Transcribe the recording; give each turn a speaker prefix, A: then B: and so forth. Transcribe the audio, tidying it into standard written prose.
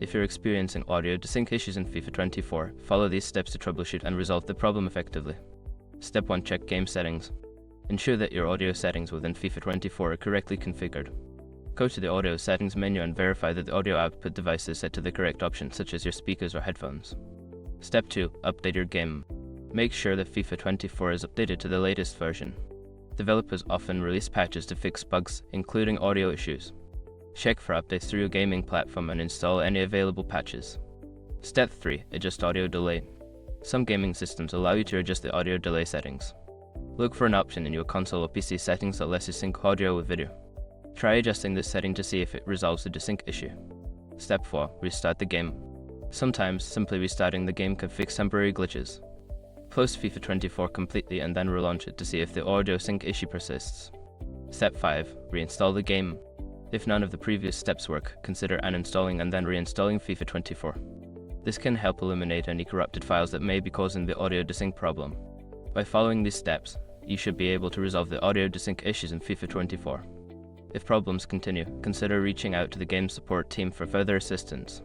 A: If you're experiencing audio desync issues in FIFA 24, follow these steps to troubleshoot and resolve the problem effectively. Step 1. Check game settings. Ensure that your audio settings within FIFA 24 are correctly configured. Go to the audio settings menu and verify that the audio output device is set to the correct option, such as your speakers or headphones. Step 2. Update your game. Make sure that FIFA 24 is updated to the latest version. Developers often release patches to fix bugs, including audio issues. Check for updates through your gaming platform and install any available patches. Step 3. Adjust audio delay. Some gaming systems allow you to adjust the audio delay settings. Look for an option in your console or PC settings that lets you sync audio with video. Try adjusting this setting to see if it resolves the desync issue. Step 4. Restart the game. Sometimes, simply restarting the game can fix temporary glitches. Close FIFA 24 completely and then relaunch it to see if the audio sync issue persists. Step 5. Reinstall the game. If none of the previous steps work, consider uninstalling and then reinstalling FIFA 24. This can help eliminate any corrupted files that may be causing the audio desync problem. By following these steps, you should be able to resolve the audio desync issues in FIFA 24. If problems continue, consider reaching out to the game support team for further assistance.